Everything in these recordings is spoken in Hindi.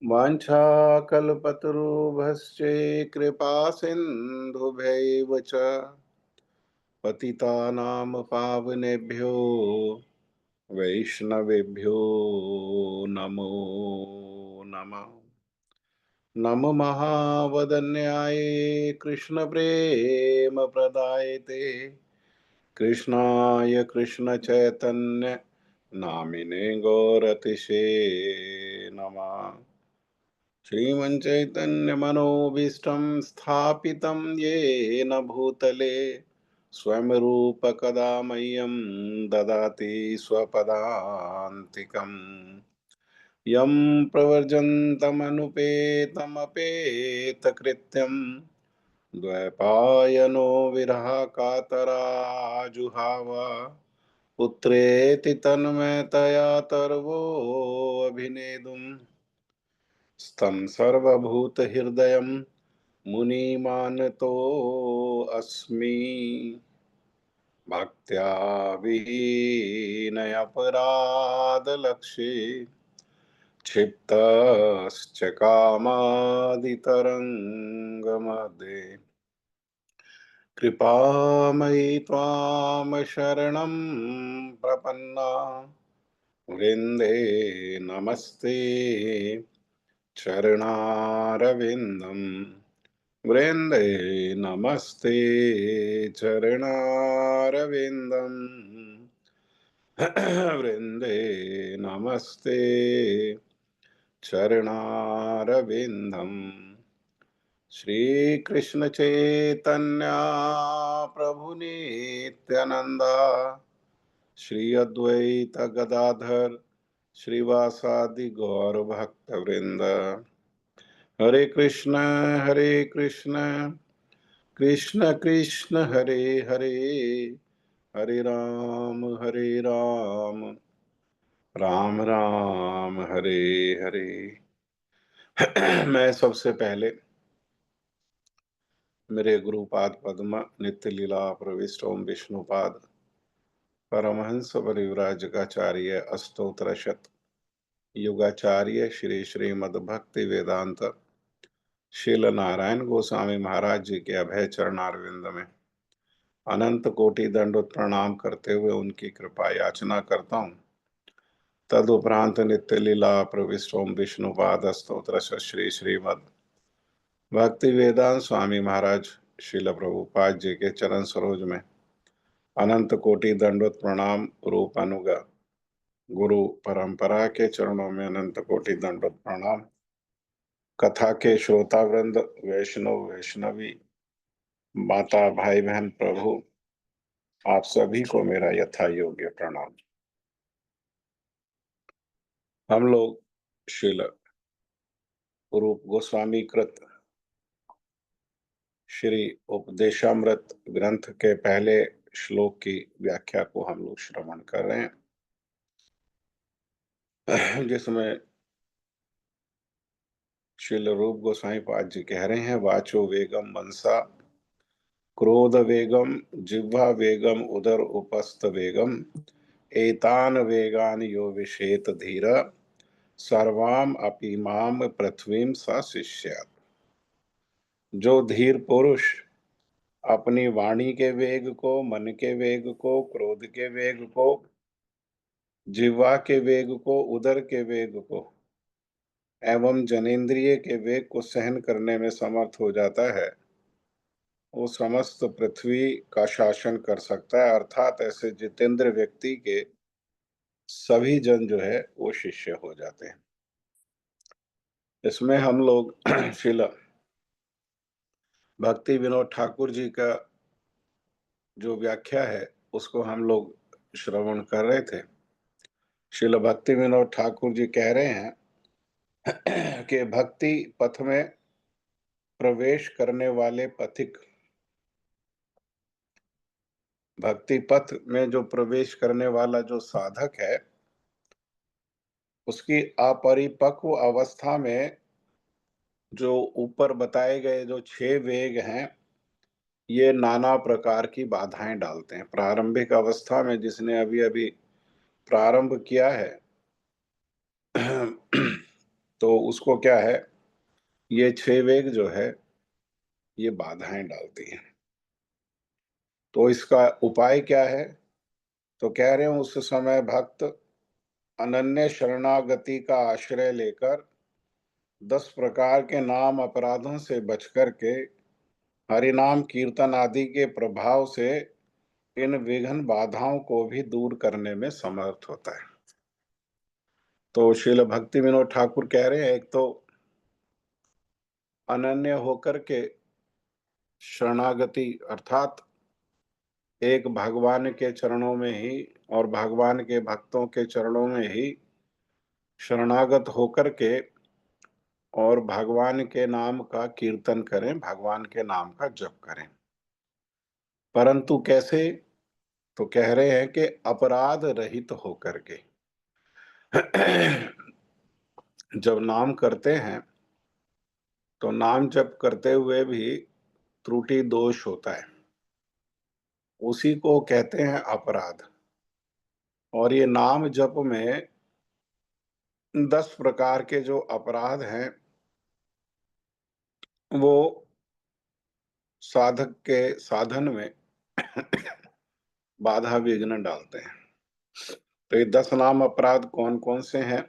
वाञ्छाकल्पतरुभ्यश्च कृपासिन्धुभ्यैव च पतितानां पावनेभ्यो वैष्णवेभ्यो नमो नमः। नमो महावदन्याय कृष्णप्रेमप्रदायते कृष्णाय कृष्णचैतन्य नामिने गौरतिशे नमः। श्रीमञ्चैतन्यमनोभीष्टं स्थापितं येन भूतले स्वयं रूपकदा मह्यं ददाति स्वपदान्तिकम्। यं प्रवर्जन्तमनुपेतमपेतकृत्यं द्वैपायनो विरहकातराजुहाव पुत्रेति तन्मयतया तर्वोऽभिनेदुम् स्तं सर्वभूतहृदयं मुनिमानतोऽस्मि। भक्त्या विहीनयपराधलक्षे क्षिप्तश्च कामादितरङ्गमध्ये कृपामयि त्वां शरणं प्रपन्ना वृन्दे नमस्ते चरणारविन्दं वृन्दे नमस्ते चरणारविन्दं वृन्दे नमस्ते चरणारविन्दम्। श्रीकृष्ण चैतन्या प्रभु नित्यानंदा श्री अद्वैत गदाधर श्रीवासादि गौर भक्त वृंद। हरे कृष्ण कृष्ण कृष्ण हरे हरे हरे राम राम राम हरे हरे। मैं सबसे पहले मेरे गुरुपाद पद्म नित्य लीला प्रविष्ट ओम विष्णुपाद परमहंस परिव्राजकाचार्य अष्टोत्तरशत युगाचार्य श्री श्रीमद् भक्ति वेदांत शील नारायण गोस्वामी महाराज जी के अभय चरणारविंद में अनंत कोटि दंडोत प्रणाम करते हुए उनकी कृपा याचना करता हूँ। तदुपरांत नित्य लीला प्रविष्ट ओम विष्णुपाद स्तोत्र श्री श्रीमद् भक्ति वेदांत स्वामी महाराज शिल प्रभुपाद जी के चरण सरोज में अनंत कोटि दंडोत प्रणाम रूप अनुगा गुरु परंपरा के चरणों में अनंत कोटि दंडोत प्रणाम। कथा के श्रोता वृंद वैष्णव वैष्णवी माता भाई बहन प्रभु आप सभी को मेरा यथा योग्य प्रणाम। हम लोग श्रील रूप गोस्वामी कृत श्री उपदेशामृत ग्रंथ के पहले श्लोक की व्याख्या को हम लोग श्रवण कर रहे हैं, जिसमें श्रील रूप गोस्वामी पाद जी कह रहे हैं वाचो वेगम मनसा क्रोध वेगम जिह्वा वेगम उदर उपस्थ वेगम एतान वेगान यो विषेत धीर सर्वाम अपीमाम पृथ्वीम स शिष्यात्। जो धीर पुरुष अपनी वाणी के वेग को, मन के वेग को, क्रोध के वेग को, जिह्वा के वेग को, उदर के वेग को एवं जनेंद्रिय के वेग को सहन करने में समर्थ हो जाता है, वो समस्त पृथ्वी का शासन कर सकता है। अर्थात ऐसे जितेंद्र व्यक्ति के सभी जन जो है वो शिष्य हो जाते हैं। इसमें हम लोग श्रील भक्ति विनोद ठाकुर जी का जो व्याख्या है उसको हम लोग श्रवण कर रहे थे। श्रील भक्ति विनोद ठाकुर जी कह रहे हैं कि भक्ति पथ में प्रवेश करने वाले पथिक, भक्ति पथ में जो प्रवेश करने वाला जो साधक है उसकी अपरिपक्व अवस्था में जो ऊपर बताए गए जो 6 वेग हैं ये नाना प्रकार की बाधाएं डालते हैं। प्रारंभिक अवस्था में जिसने अभी अभी प्रारंभ किया है तो उसको क्या है, ये 6 वेग जो है ये बाधाएं डालती हैं। तो इसका उपाय क्या है? तो कह रहे हैं उस समय भक्त अनन्य शरणागति का आश्रय लेकर 10 प्रकार के नाम अपराधों से बचकर के हरिनाम कीर्तन आदि के प्रभाव से इन विघ्न बाधाओं को भी दूर करने में समर्थ होता है। तो श्रील भक्ति विनोद ठाकुर कह रहे हैं, एक तो अनन्य होकर के शरणागति अर्थात एक भगवान के चरणों में ही और भगवान के भक्तों के चरणों में ही शरणागत होकर के और भगवान के नाम का कीर्तन करें, भगवान के नाम का जप करें। परंतु कैसे? तो कह रहे हैं कि अपराध रहित होकर के जब नाम करते हैं तो नाम जप करते हुए भी त्रुटि दोष होता है, उसी को कहते हैं अपराध। और ये नाम जप में 10 प्रकार के जो अपराध हैं वो साधक के साधन में बाधा विघ्न डालते हैं। तो ये 10 नाम अपराध कौन कौन से हैं,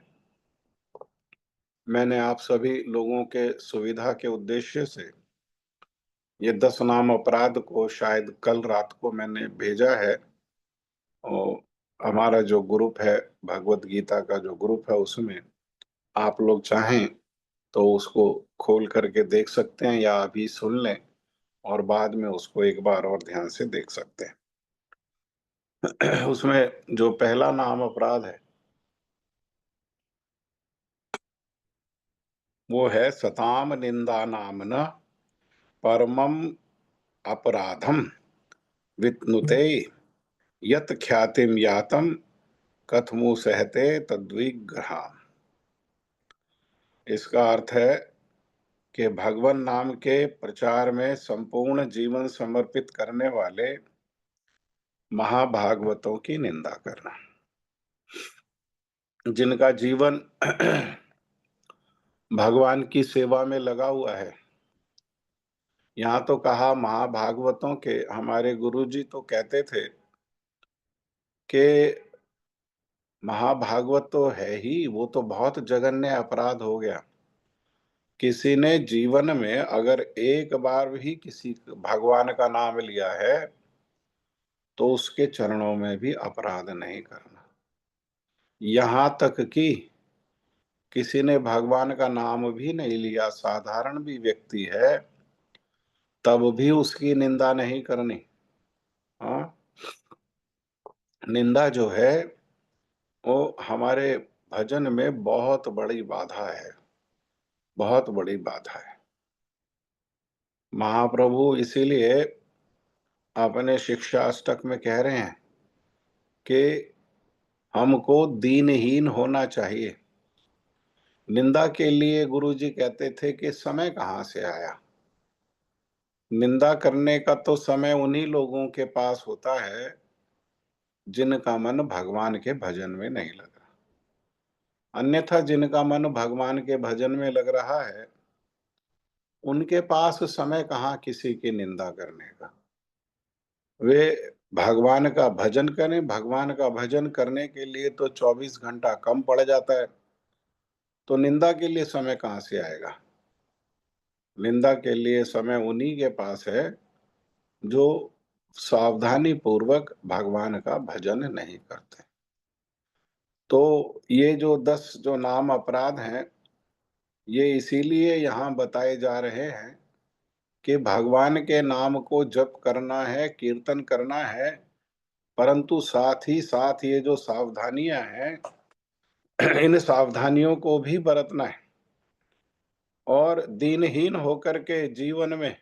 मैंने आप सभी लोगों के सुविधा के उद्देश्य से ये 10 नाम अपराध को शायद कल रात को मैंने भेजा है। और हमारा जो ग्रुप है, भगवत गीता का जो ग्रुप है, उसमें आप लोग चाहें तो उसको खोल करके देख सकते हैं या अभी सुन लें और बाद में उसको एक बार और ध्यान से देख सकते हैं। उसमें जो पहला नाम अपराध है वो है सताम निंदा नामना परमम अपराधम वित्नुते यत ख्यातिम यातम कथमु सहते तद्विग्रहा। इसका अर्थ है कि भगवान नाम के प्रचार में संपूर्ण जीवन समर्पित करने वाले महाभागवतों की निंदा करना, जिनका जीवन भगवान की सेवा में लगा हुआ है। यहाँ तो कहा महाभागवतों के, हमारे गुरुजी तो कहते थे कि महाभागवत तो है ही, वो तो बहुत जघन्य अपराध हो गया। किसी ने जीवन में अगर एक बार भी किसी भगवान का नाम लिया है तो उसके चरणों में भी अपराध नहीं करना। यहां तक कि किसी ने भगवान का नाम भी नहीं लिया, साधारण भी व्यक्ति है, तब भी उसकी निंदा नहीं करनी। हाँ, निंदा जो है वो हमारे भजन में बहुत बड़ी बाधा है, बहुत बड़ी बाधा है। महाप्रभु इसीलिए अपने शिक्षाष्टक में कह रहे हैं कि हमको दीनहीन होना चाहिए। निंदा के लिए गुरुजी कहते थे कि समय कहाँ से आया? निंदा करने का तो समय उन्हीं लोगों के पास होता है जिनका मन भगवान के भजन में नहीं लग रहा। अन्यथा जिनका मन भगवान के भजन में लग रहा है उनके पास समय कहाँ किसी की निंदा करने का। वे भगवान का भजन करें, भगवान का भजन करने के लिए तो 24 घंटा कम पड़ जाता है, तो निंदा के लिए समय कहाँ से आएगा? निंदा के लिए समय उन्हीं के पास है जो सावधानी पूर्वक भगवान का भजन नहीं करते। तो ये जो 10 जो नाम अपराध हैं, ये इसीलिए यहाँ बताए जा रहे हैं कि भगवान के नाम को जप करना है, कीर्तन करना है, परंतु साथ ही साथ ये जो सावधानियां हैं इन सावधानियों को भी बरतना है और दीनहीन होकर के जीवन में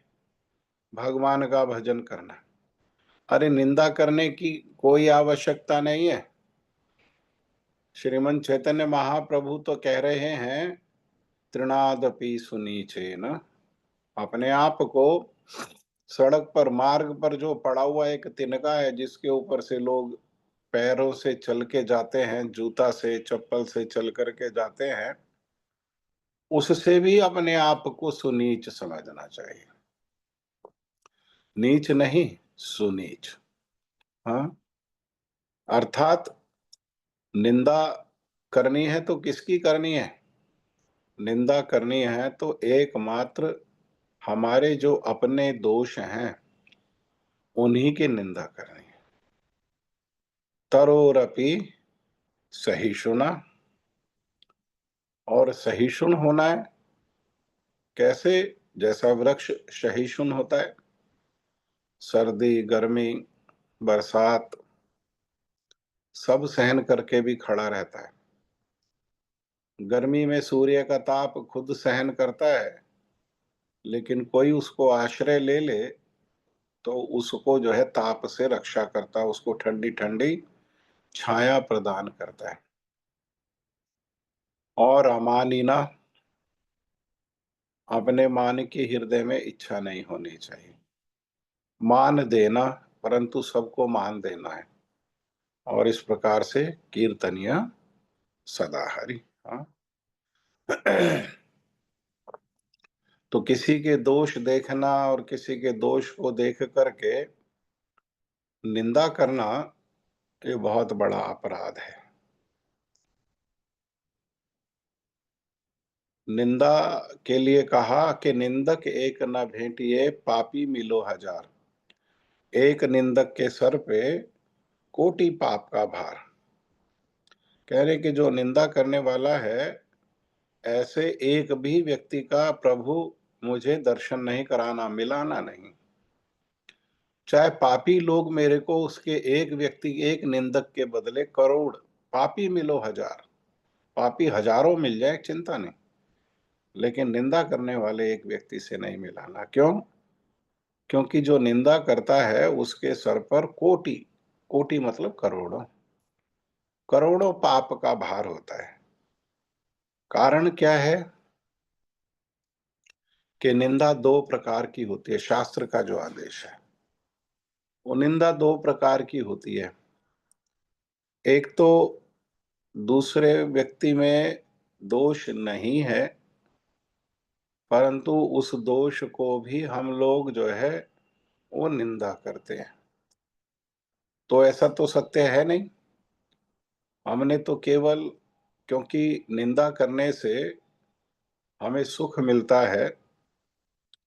भगवान का भजन करना है। अरे निंदा करने की कोई आवश्यकता नहीं है। श्रीमन चैतन्य महाप्रभु तो कह रहे हैं तृणादपि सुनीचे न, अपने आप को सड़क पर, मार्ग पर जो पड़ा हुआ एक तिनका है जिसके ऊपर से लोग पैरों से चल के जाते हैं, जूता से चप्पल से चल करके जाते हैं, उससे भी अपने आप को सुनीच समझना चाहिए। नीच नहीं, सुनीच। हाँ, अर्थात निंदा करनी है तो किसकी करनी है? निंदा करनी है तो एकमात्र हमारे जो अपने दोष हैं, उन्हीं की निंदा करनी है। तरोरपि सहिष्णुना, और सहिष्णु होना है कैसे? जैसा वृक्ष सहिष्णु होता है, सर्दी, गर्मी, बरसात सब सहन करके भी खड़ा रहता है। गर्मी में सूर्य का ताप खुद सहन करता है, लेकिन कोई उसको आश्रय ले ले तो उसको जो है ताप से रक्षा करता है, उसको ठंडी ठंडी छाया प्रदान करता है। और अमानिना, अपने मान की हृदय में इच्छा नहीं होनी चाहिए। मान देना, परंतु सबको मान देना है। और इस प्रकार से कीर्तनिया सदा हरि। हाँ। तो किसी के दोष देखना और किसी के दोष को देख करके निंदा करना, ये बहुत बड़ा अपराध है। निंदा के लिए कहा कि निंदक एक न भेंटिए, पापी मिलो हजार। एक निंदक के सर पे कोटि पाप का भार। कह रहे कि जो निंदा करने वाला है, ऐसे एक भी व्यक्ति का प्रभु मुझे दर्शन नहीं कराना, मिलाना नहीं। चाहे पापी लोग मेरे को उसके एक व्यक्ति, एक निंदक के बदले करोड़, पापी मिलो हजार, पापी हजारों मिल जाए चिंता नहीं, लेकिन निंदा करने वाले एक व्यक्ति से नहीं मिलाना। क्यों? क्योंकि जो निंदा करता है उसके सर पर कोटि, कोटि मतलब करोड़ों, करोड़ों पाप का भार होता है। कारण क्या है? कि निंदा दो प्रकार की होती है, शास्त्र का जो आदेश है वो निंदा दो प्रकार की होती है। एक तो दूसरे व्यक्ति में दोष नहीं है, परंतु उस दोष को भी हम लोग जो है वो निंदा करते हैं। तो ऐसा तो सत्य है नहीं। हमने तो केवल, क्योंकि निंदा करने से हमें सुख मिलता है,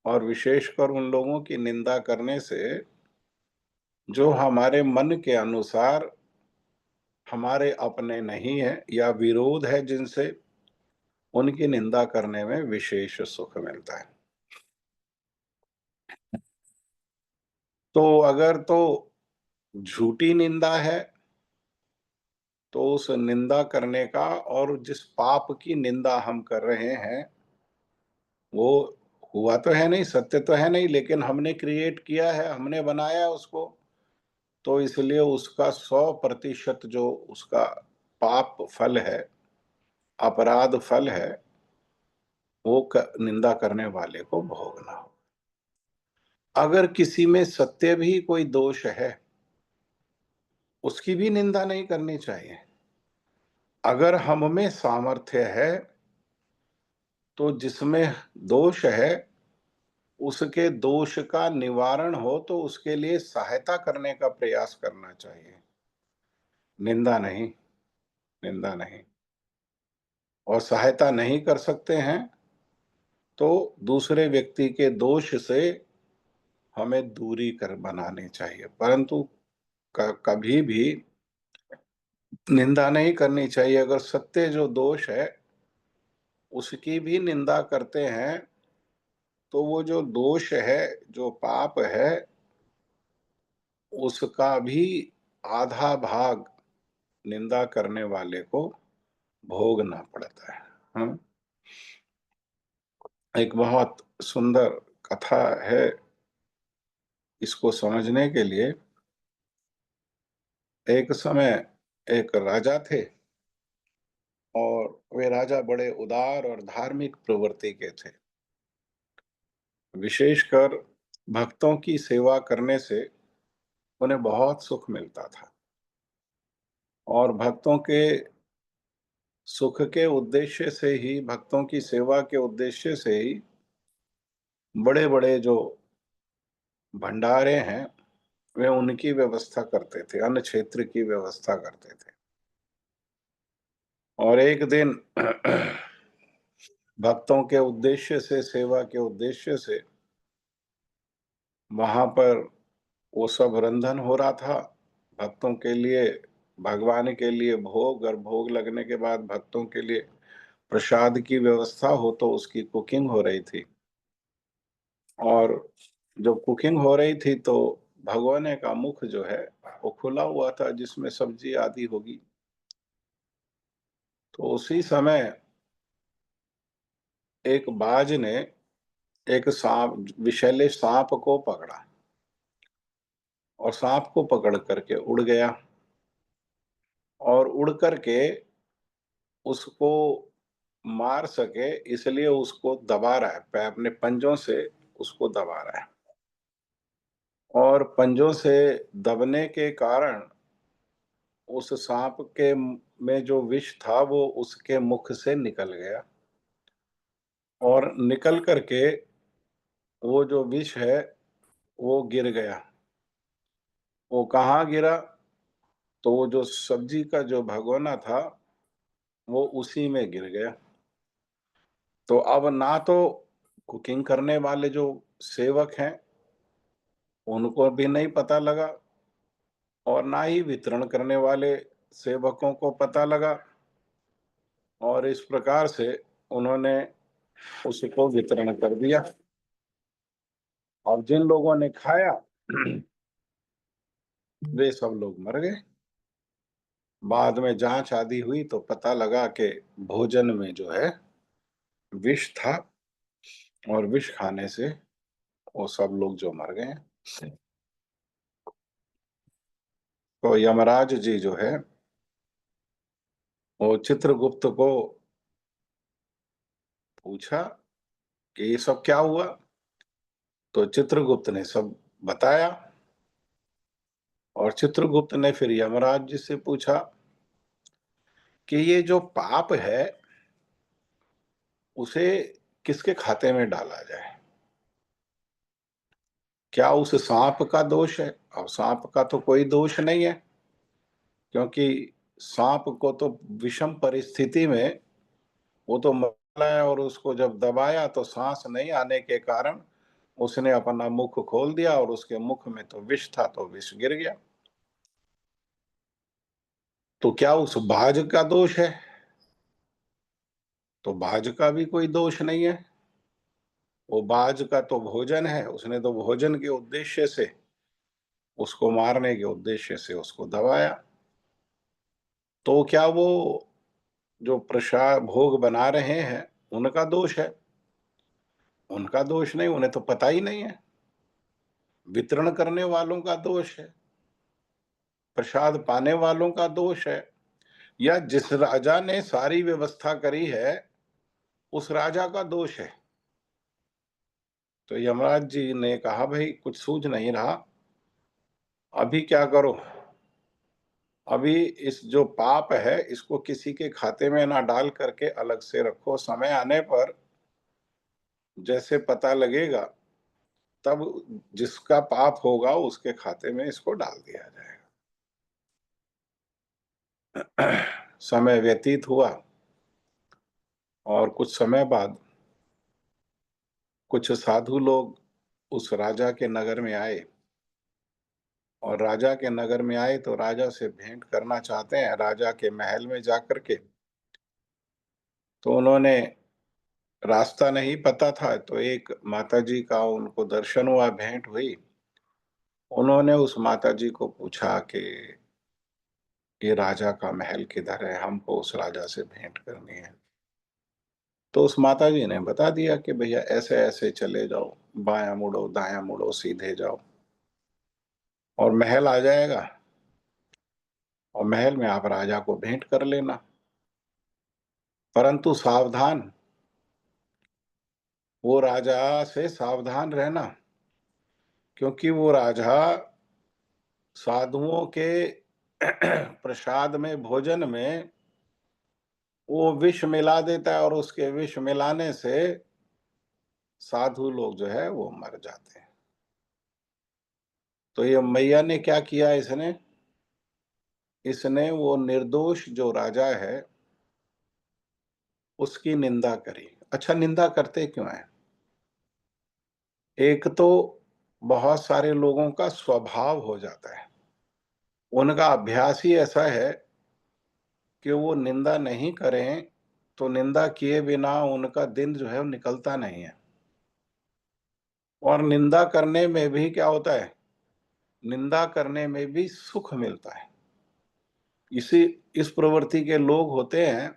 और विशेषकर उन लोगों की निंदा करने से जो हमारे मन के अनुसार हमारे अपने नहीं है या विरोध है जिनसे, उनकी निंदा करने में विशेष सुख मिलता है। तो अगर तो झूठी निंदा है, तो उस निंदा करने का, और जिस पाप की निंदा हम कर रहे हैं वो हुआ तो है नहीं, सत्य तो है नहीं, लेकिन हमने क्रिएट किया है, हमने बनाया उसको, तो इसलिए उसका 100% जो उसका पाप फल है, अपराध फल है, वो निंदा करने वाले को भोगना हो। अगर किसी में सत्य भी कोई दोष है, उसकी भी निंदा नहीं करनी चाहिए। अगर हम में सामर्थ्य है, तो जिसमें दोष है उसके दोष का निवारण हो तो उसके लिए सहायता करने का प्रयास करना चाहिए, निंदा नहीं। निंदा नहीं। और सहायता नहीं कर सकते हैं तो दूसरे व्यक्ति के दोष से हमें दूरी कर बनानी चाहिए, परंतु कभी भी निंदा नहीं करनी चाहिए। अगर सत्य जो दोष है उसकी भी निंदा करते हैं, तो वो जो दोष है, जो पाप है, उसका भी आधा भाग निंदा करने वाले को भोगना पड़ता है। हाँ? एक बहुत सुंदर कथा है, इसको समझने के लिए। एक समय एक राजा थे, और वे राजा बड़े उदार और धार्मिक प्रवृत्ति के थे। विशेषकर भक्तों की सेवा करने से उन्हें बहुत सुख मिलता था, और भक्तों के सुख के उद्देश्य से ही, भक्तों की सेवा के उद्देश्य से ही बड़े-बड़े जो भंडारे हैं, वे उनकी व्यवस्था करते थे, अन्न क्षेत्र की व्यवस्था करते थे। और एक दिन भक्तों के उद्देश्य से, सेवा के उद्देश्य से वहां पर वो सब रंधन हो रहा था। भक्तों के लिए, भगवान के लिए भोग, और भोग लगने के बाद भक्तों के लिए प्रसाद की व्यवस्था हो, तो उसकी कुकिंग हो रही थी। और जब कुकिंग हो रही थी तो भगोने का मुख जो है वो खुला हुआ था, जिसमें सब्जी आदि होगी। तो उसी समय एक बाज ने एक सांप, विषैले सांप को पकड़ा, और सांप को पकड़ करके उड़ गया, और उड़ करके उसको मार सके इसलिए उसको दबा रहा है, अपने पंजों से उसको दबा रहा है। और पंजों से दबने के कारण उस सांप के में जो विष था वो उसके मुख से निकल गया, और निकल करके वो जो विष है वो गिर गया। वो कहाँ गिरा? तो वो जो सब्जी का जो भगोना था वो उसी में गिर गया। तो अब ना तो कुकिंग करने वाले जो सेवक हैं उनको भी नहीं पता लगा, और ना ही वितरण करने वाले सेवकों को पता लगा, और इस प्रकार से उन्होंने उसको वितरण कर दिया। और जिन लोगों ने खाया वे सब लोग मर गए। बाद में जांच आदि हुई तो पता लगा कि भोजन में जो है विष था, और विष खाने से वो सब लोग जो मर गए। तो यमराज जी जो है वो चित्रगुप्त को पूछा कि ये सब क्या हुआ। तो चित्रगुप्त ने सब बताया, और चित्रगुप्त ने फिर यमराज जी से पूछा कि ये जो पाप है उसे किसके खाते में डाला जाए? क्या उस सांप का दोष है? अब सांप का तो कोई दोष नहीं है, क्योंकि सांप को तो विषम परिस्थिति में वो तो मरा है, और उसको जब दबाया तो सांस नहीं आने के कारण उसने अपना मुख खोल दिया, और उसके मुख में तो विष था, तो विष गिर गया। तो क्या उस बाज का दोष है? तो बाज का भी कोई दोष नहीं है। वो बाज का तो भोजन है, उसने तो भोजन के उद्देश्य से, उसको मारने के उद्देश्य से उसको दबाया। तो क्या वो जो प्रसाद भोग बना रहे हैं उनका दोष है? उनका दोष नहीं, उन्हें तो पता ही नहीं है। वितरण करने वालों का दोष है, प्रसाद पाने वालों का दोष है, या जिस राजा ने सारी व्यवस्था करी है उस राजा का दोष है। तो यमराज जी ने कहा, भाई कुछ सूझ नहीं रहा, अभी क्या करो? अभी इस जो पाप है इसको किसी के खाते में ना डाल करके अलग से रखो, समय आने पर जैसे पता लगेगा तब जिसका पाप होगा उसके खाते में इसको डाल दिया जाएगा। समय व्यतीत हुआ, और कुछ समय बाद कुछ साधु लोग उस राजा के नगर में आए, और राजा के नगर में आए तो राजा से भेंट करना चाहते हैं, राजा के महल में जाकर के। तो उन्होंने, रास्ता नहीं पता था, तो एक माताजी का उनको दर्शन हुआ, भेंट हुई। उन्होंने उस माताजी को पूछा कि ये राजा का महल किधर है, हमको उस राजा से भेंट करनी है। तो उस माताजी ने बता दिया कि भैया ऐसे ऐसे चले जाओ, बायां मुड़ो दायां मुड़ो सीधे जाओ, और महल आ जाएगा, और महल में आप राजा को भेंट कर लेना। परंतु सावधान, वो राजा से सावधान रहना, क्योंकि वो राजा साधुओं के प्रसाद में, भोजन में वो विष मिला देता है और उसके विष मिलाने से साधु लोग जो है वो मर जाते हैं। तो ये मैया ने क्या किया इसने वो निर्दोष जो राजा है, उसकी निंदा करी। अच्छा, निंदा करते क्यों हैं? एक तो बहुत सारे लोगों का स्वभाव हो जाता है। उनका अभ्यास ही ऐसा है कि वो निंदा नहीं करें, तो निंदा किए बिना उनका दिन जो है वो निकलता नहीं है। और निंदा करने में भी क्या होता है? निंदा करने में भी सुख मिलता है। इसी इस प्रवृत्ति के लोग होते हैं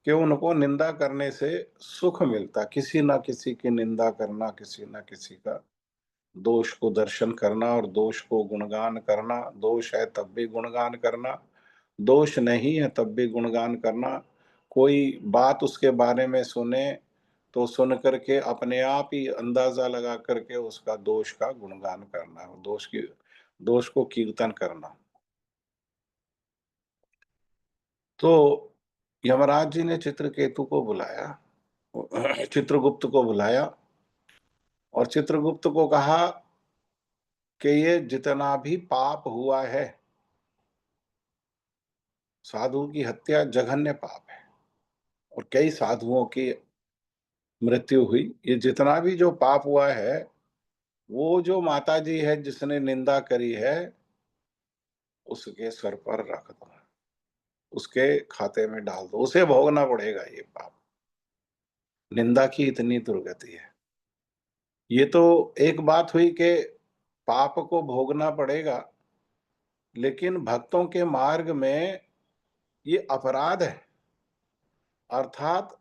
कि उनको निंदा करने से सुख मिलता है। किसी न किसी की निंदा करना, किसी न किसी का दोष को दर्शन करना और दोष को गुणगान करना, दोष है तब भी गुणगान करना, दोष नहीं है तब भी गुणगान करना। कोई बात उसके बारे में सुने, तो सुन कर के अपने आप ही अंदाज़ा लगा कर के उसका दोष का गुणगान करना, दोष को कीर्तन करना। तो यमराज जी ने चित्रकेतु को बुलाया, चित्रगुप्त को बुलाया और चित्रगुप्त को कहा कि ये जितना भी पाप हुआ है, साधु की हत्या जघन्य पाप है और कई साधुओं की मृत्यु हुई। ये जितना भी जो पाप हुआ है, वो जो माताजी है जिसने निंदा करी है, उसके सर पर रख दो, उसके खाते में डाल दो, उसे भोगना पड़ेगा ये पाप। निंदा की इतनी दुर्गति है। ये तो एक बात हुई कि पाप को भोगना पड़ेगा, लेकिन भक्तों के मार्ग में ये अपराध है। अर्थात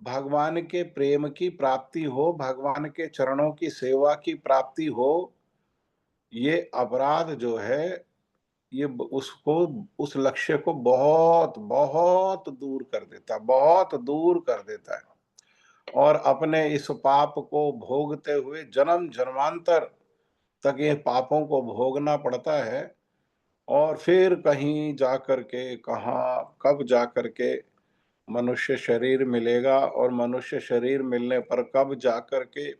भगवान के प्रेम की प्राप्ति हो, भगवान के चरणों की सेवा की प्राप्ति हो, ये अपराध जो है, ये उसको, उस लक्ष्य को बहुत बहुत दूर कर देता है, बहुत दूर कर देता है। और अपने इस पाप को भोगते हुए जन्म जन्मांतर तक ये पापों को भोगना पड़ता है। और फिर कहीं जाकर के, कहाँ कब जाकर के मनुष्य शरीर मिलेगा और मनुष्य शरीर मिलने पर कब जाकर के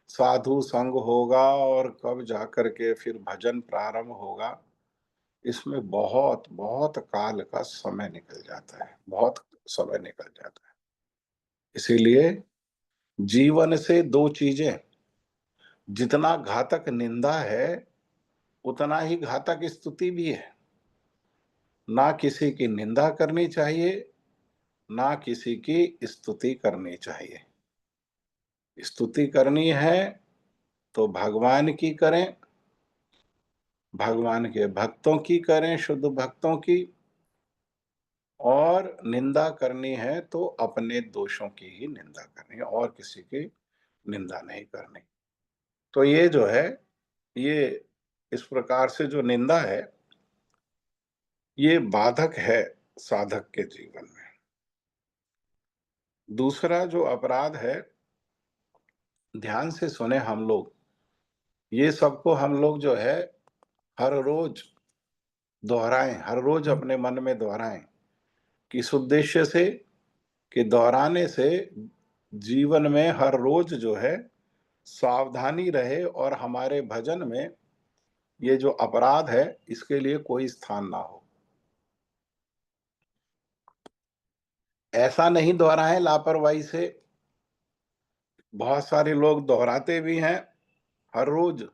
साधु संग होगा और कब जाकर के फिर भजन प्रारंभ होगा, इसमें बहुत बहुत काल का समय निकल जाता है, बहुत समय निकल जाता है। इसीलिए जीवन से दो चीजें, जितना घातक निंदा है उतना ही घातक स्तुति भी है। ना किसी की निंदा करनी चाहिए, ना किसी की स्तुति करनी चाहिए। स्तुति करनी है तो भगवान की करें, भगवान के भक्तों की करें, शुद्ध भक्तों की। और निंदा करनी है तो अपने दोषों की ही निंदा करनी है, और किसी की निंदा नहीं करनी। तो ये जो है, ये इस प्रकार से जो निंदा है, ये बाधक है साधक के जीवन में। दूसरा जो अपराध है, ध्यान से सुने हम लोग, ये सबको हम लोग जो है हर रोज दोहराएं, हर रोज अपने मन में दोहराएं। किस उद्देश्य से? कि दोहराने से जीवन में हर रोज जो है सावधानी रहे और हमारे भजन में ये जो अपराध है इसके लिए कोई स्थान ना हो। ऐसा नहीं दोहराएं लापरवाही से। बहुत सारे लोग दोहराते भी हैं हर रोज,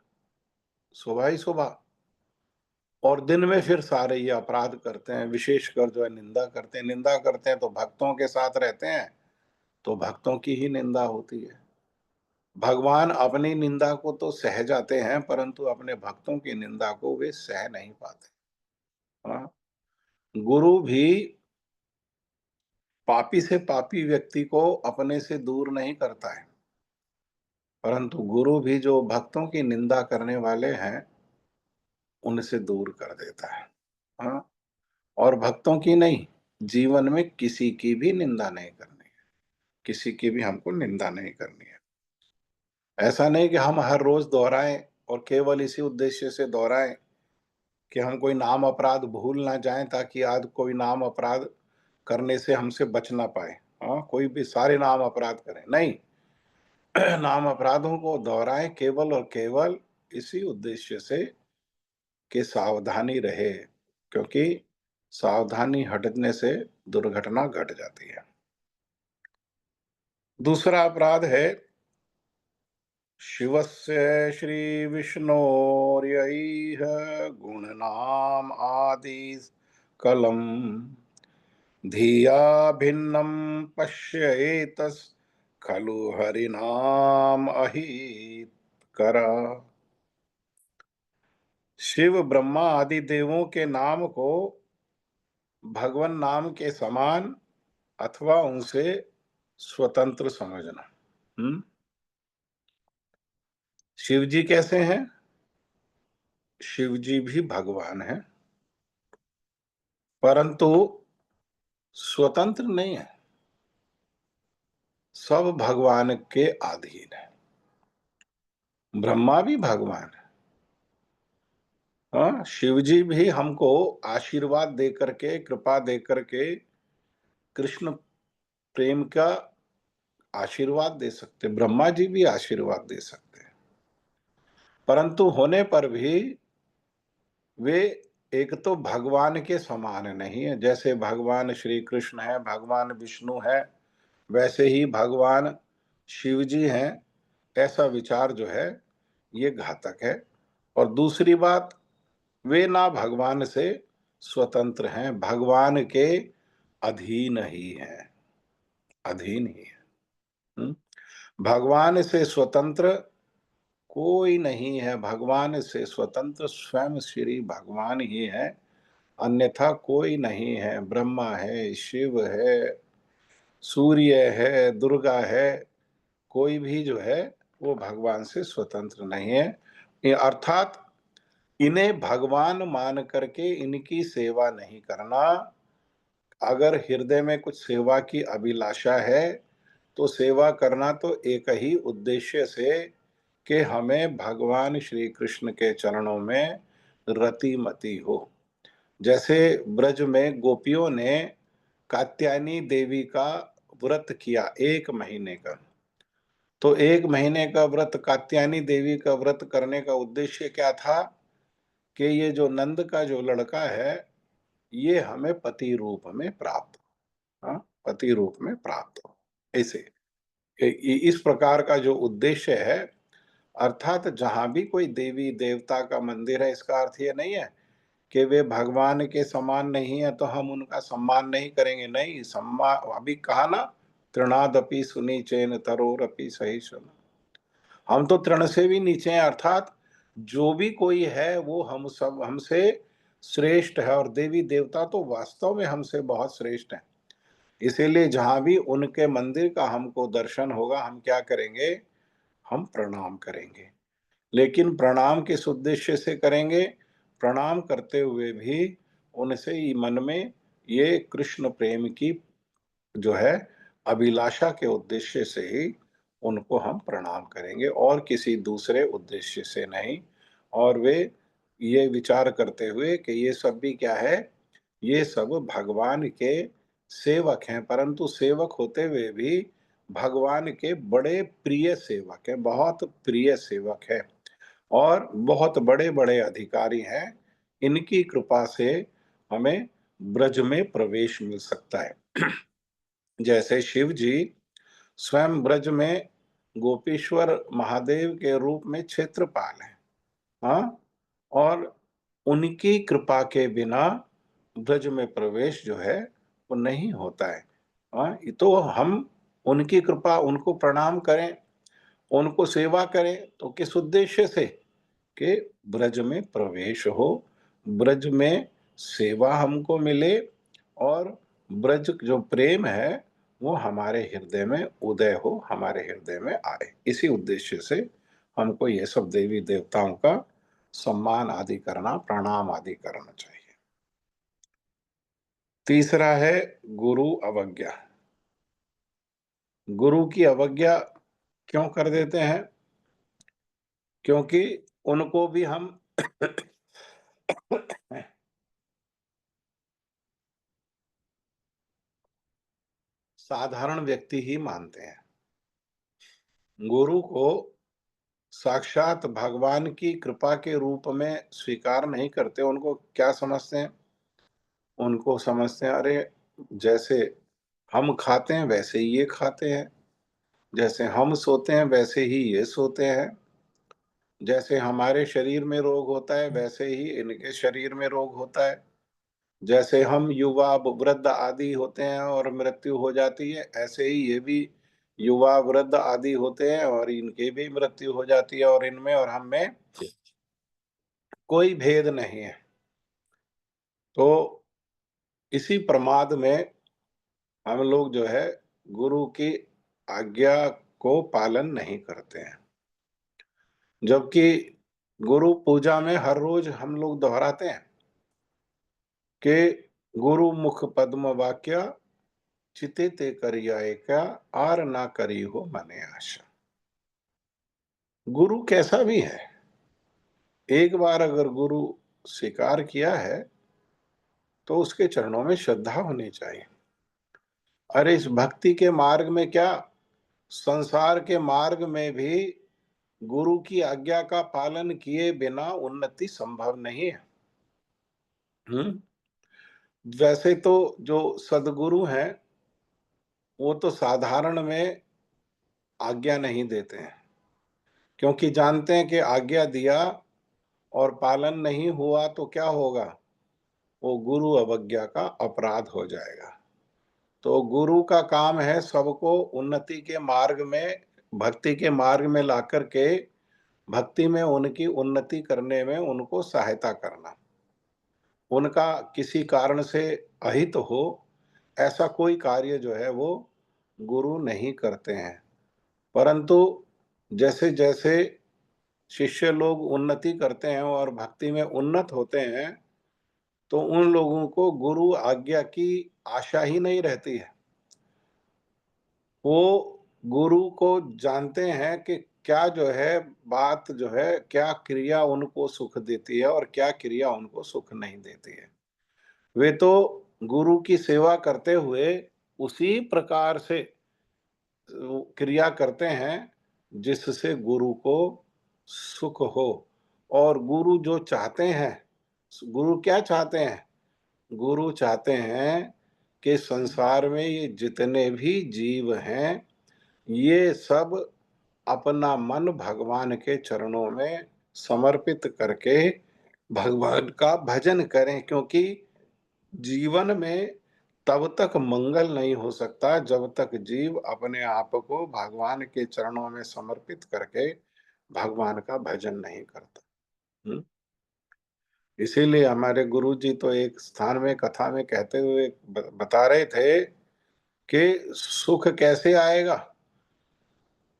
सुबह ही सुबह, और दिन में फिर सारे ये अपराध करते हैं। विशेषकर जो है निंदा करते हैं, निंदा करते हैं तो भक्तों के साथ रहते हैं, तो भक्तों की ही निंदा होती है। भगवान अपनी निंदा को तो सह जाते हैं, परंतु अपने भक्तों की निंदा को वे सह नहीं पाते। हाँ, गुरु भी पापी से पापी व्यक्ति को अपने से दूर नहीं करता है, परंतु गुरु भी जो भक्तों की निंदा करने वाले हैं उनसे दूर कर देता है। हाँ, और भक्तों की नहीं, जीवन में किसी की भी निंदा नहीं करनी है, किसी की भी हमको निंदा नहीं करनी है। ऐसा नहीं कि हम हर रोज दोहराएं और केवल इसी उद्देश्य से दोहराएं कि हम कोई नाम अपराध भूल ना जाएं, ताकि आज कोई नाम अपराध करने से हमसे बच ना पाए। हाँ, कोई भी सारे नाम अपराध करें, नहीं। नाम अपराधों को दोहराएं केवल और केवल इसी उद्देश्य से कि सावधानी रहे, क्योंकि सावधानी हटने से दुर्घटना घट जाती है। दूसरा अपराध है शिवस्य श्रीविष्णोर्यैः गुणनाम आदि कलम् धिया भिन्नं पश्येतस् खलु हरिनाम अहितकर। शिव ब्रह्मा आदि देवों के नाम को भगवान नाम के समान अथवा उनसे स्वतंत्र समझना। शिव जी कैसे हैं? शिव जी भी भगवान हैं, परंतु स्वतंत्र नहीं है, सब भगवान के अधीन है। ब्रह्मा भी भगवान है। हाँ, शिव जी भी हमको आशीर्वाद दे करके, कृपा दे करके कृष्ण प्रेम का आशीर्वाद दे सकते, ब्रह्मा जी भी आशीर्वाद दे सकते हैं, परंतु होने पर भी वे एक तो भगवान के समान नहीं है। जैसे भगवान श्री कृष्ण है, भगवान विष्णु है, वैसे ही भगवान शिव जी हैं, ऐसा विचार जो है ये घातक है। और दूसरी बात, वे ना भगवान से स्वतंत्र हैं, भगवान के अधीन ही हैं, अधीन ही है। भगवान से स्वतंत्र कोई नहीं है, भगवान से स्वतंत्र स्वयं श्री भगवान ही है, अन्यथा कोई नहीं है। ब्रह्मा है, शिव है, सूर्य है, दुर्गा है, कोई भी जो है वो भगवान से स्वतंत्र नहीं है। अर्थात इन्हें भगवान मान करके इनकी सेवा नहीं करना। अगर हृदय में कुछ सेवा की अभिलाषा है तो सेवा करना तो एक ही उद्देश्य से कि हमें भगवान श्री कृष्ण के चरणों में रति मति हो। जैसे ब्रज में गोपियों ने कात्यायनी देवी का व्रत किया 1 महीने का, तो 1 महीने का व्रत, कात्यायनी देवी का व्रत करने का उद्देश्य क्या था कि ये जो नंद का जो लड़का है ये हमें पति रूप में प्राप्त, हाँ, पति रूप में प्राप्त हो। ऐसे इस प्रकार का जो उद्देश्य है, अर्थात जहां भी कोई देवी देवता का मंदिर है, इसका अर्थ ये नहीं है कि वे भगवान के समान नहीं है तो हम उनका सम्मान नहीं करेंगे। नहीं, सम्मान अभी कहा ना, तृणादपि सुनीचेन तरोरपि सहिष्णु। हम तो तृण से भी नीचे हैं, अर्थात जो भी कोई है वो हम सब हमसे श्रेष्ठ है, और देवी देवता तो वास्तव में हमसे बहुत श्रेष्ठ हैं। इसीलिए जहां भी उनके मंदिर का हमको दर्शन होगा, हम क्या करेंगे? हम प्रणाम करेंगे। लेकिन प्रणाम किस उद्देश्य से करेंगे? प्रणाम करते हुए भी उनसे ही मन में ये कृष्ण प्रेम की जो है अभिलाषा के उद्देश्य से ही उनको हम प्रणाम करेंगे, और किसी दूसरे उद्देश्य से नहीं। और वे ये विचार करते हुए कि ये सब भी क्या है, ये सब भगवान के सेवक हैं, परंतु सेवक होते हुए भी भगवान के बड़े प्रिय सेवक हैं, बहुत प्रिय सेवक हैं, और बहुत बड़े बड़े अधिकारी हैं। इनकी कृपा से हमें ब्रज में प्रवेश मिल सकता है। जैसे शिव जी स्वयं ब्रज में गोपीश्वर महादेव के रूप में क्षेत्रपाल हैं, हाँ, और उनकी कृपा के बिना ब्रज में प्रवेश जो है वो नहीं होता है। हाँ, तो हम उनकी कृपा, उनको प्रणाम करें, उनको सेवा करें, तो किस उद्देश्य से? कि ब्रज में प्रवेश हो, ब्रज में सेवा हमको मिले, और ब्रज जो प्रेम है वो हमारे हृदय में उदय हो, हमारे हृदय में आए। इसी उद्देश्य से हमको ये सब देवी देवताओं का सम्मान आदि करना, प्रणाम आदि करना चाहिए। तीसरा है गुरु अवज्ञा। गुरु की अवज्ञा क्यों कर देते हैं? क्योंकि उनको भी हम साधारण व्यक्ति ही मानते हैं। गुरु को साक्षात भगवान की कृपा के रूप में स्वीकार नहीं करते। उनको क्या समझते हैं? उनको समझते हैं, अरे जैसे हम खाते हैं वैसे ही ये खाते हैं, जैसे हम सोते हैं वैसे ही ये सोते हैं, जैसे हमारे शरीर में रोग होता है वैसे ही इनके शरीर में रोग होता है, जैसे हम युवा वृद्ध आदि होते हैं और मृत्यु हो जाती है, ऐसे ही ये भी युवा वृद्ध आदि होते हैं और इनकी भी मृत्यु हो जाती है, और इनमें और हम में कोई भेद नहीं है। तो इसी प्रमाद में हम लोग जो है गुरु की आज्ञा को पालन नहीं करते हैं। जबकि गुरु पूजा में हर रोज हम लोग दोहराते हैं कि गुरु मुख पद्म वाक्य चिते ते करियाए क्या, आर ना करी हो मने आशा। गुरु कैसा भी है, एक बार अगर गुरु स्वीकार किया है तो उसके चरणों में श्रद्धा होनी चाहिए। अरे इस भक्ति के मार्ग में क्या, संसार के मार्ग में भी गुरु की आज्ञा का पालन किए बिना उन्नति संभव नहीं है। वैसे तो जो सदगुरु हैं वो तो साधारण में आज्ञा नहीं देते हैं, क्योंकि जानते हैं कि आज्ञा दिया और पालन नहीं हुआ तो क्या होगा, वो गुरु अवज्ञा का अपराध हो जाएगा। तो गुरु का काम है सबको उन्नति के मार्ग में, भक्ति के मार्ग में लाकर के भक्ति में उनकी उन्नति करने में उनको सहायता करना। उनका किसी कारण से अहित हो ऐसा कोई कार्य जो है वो गुरु नहीं करते हैं। परंतु जैसे जैसे शिष्य लोग उन्नति करते हैं और भक्ति में उन्नत होते हैं तो उन लोगों को गुरु आज्ञा की आशा ही नहीं रहती है। वो गुरु को जानते हैं कि क्या जो है बात जो है, क्या क्रिया उनको सुख देती है और क्या क्रिया उनको सुख नहीं देती है। वे तो गुरु की सेवा करते हुए उसी प्रकार से क्रिया करते हैं जिससे गुरु को सुख हो। और गुरु जो चाहते हैं, गुरु क्या चाहते हैं? गुरु चाहते हैं कि संसार में ये जितने भी जीव हैं ये सब अपना मन भगवान के चरणों में समर्पित करके भगवान का भजन करें, क्योंकि जीवन में तब तक मंगल नहीं हो सकता जब तक जीव अपने आप को भगवान के चरणों में समर्पित करके भगवान का भजन नहीं करता। इसीलिए हमारे गुरु जी तो एक स्थान में कथा में कहते हुए बता रहे थे कि सुख कैसे आएगा,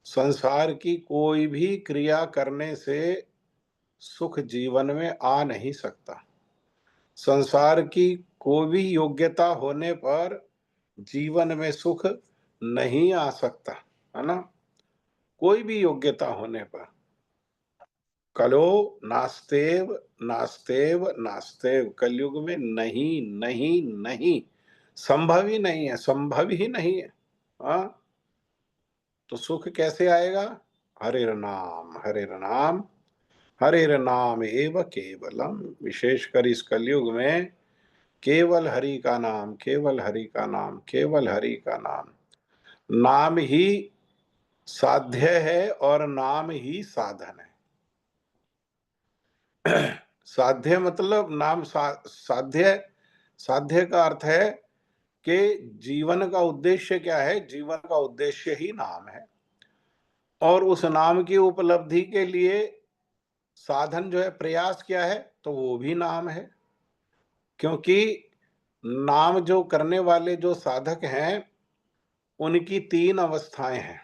संसार की कोई भी क्रिया करने से सुख जीवन में आ नहीं सकता। संसार की कोई भी योग्यता होने पर जीवन में सुख नहीं आ सकता, है ना? कोई भी योग्यता होने पर कलो नास्तेव नास्तेव नास्तेव, कलयुग में नहीं नहीं नहीं, संभव ही नहीं है, संभव ही नहीं है। हाँ, तो सुख कैसे आएगा? हरे नाम हरे नाम हरे नाम एव केवलम। विशेषकर इस कलयुग में केवल हरि का नाम, केवल हरि का नाम, केवल हरि का नाम। नाम ही साध्य है और नाम ही साधन है। साध्य मतलब नाम साध्य, साध्य का अर्थ है कि जीवन का उद्देश्य क्या है? जीवन का उद्देश्य ही नाम है, और उस नाम की उपलब्धि के लिए साधन जो है, प्रयास क्या है? तो वो भी नाम है। क्योंकि नाम जो करने वाले जो साधक हैं उनकी तीन अवस्थाएं हैं।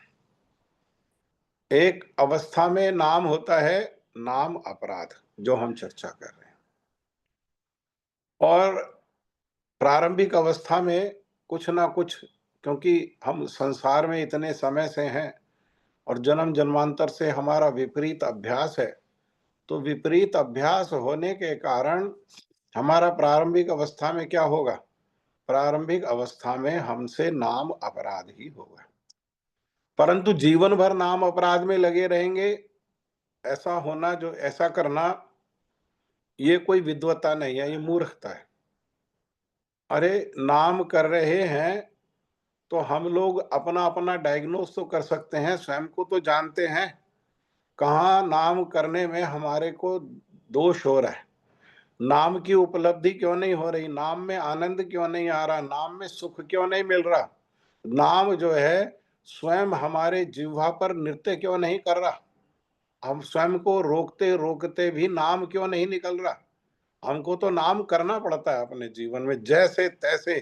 एक अवस्था में नाम होता है नाम अपराध, जो हम चर्चा कर रहे हैं, और प्रारंभिक अवस्था में कुछ ना कुछ, क्योंकि हम संसार में इतने समय से हैं और जन्म जन्मांतर से हमारा विपरीत अभ्यास है, तो विपरीत अभ्यास होने के कारण हमारा प्रारंभिक अवस्था में क्या होगा? प्रारंभिक अवस्था में हमसे नाम अपराध ही होगा, परंतु जीवन भर नाम अपराध में लगे रहेंगे, ऐसा होना, जो ऐसा करना, ये कोई विद्वता नहीं है, ये मूर्खता है। अरे नाम कर रहे हैं तो हम लोग अपना अपना डायग्नोस तो कर सकते हैं, स्वयं को तो जानते हैं कहाँ नाम करने में हमारे को दोष हो रहा है, नाम की उपलब्धि क्यों नहीं हो रही, नाम में आनंद क्यों नहीं आ रहा, नाम में सुख क्यों नहीं मिल रहा, नाम जो है स्वयं हमारे जिह्वा पर नृत्य क्यों नहीं कर रहा, हम स्वयं को रोकते रोकते भी नाम क्यों नहीं निकल रहा। हमको तो नाम करना पड़ता है अपने जीवन में जैसे तैसे,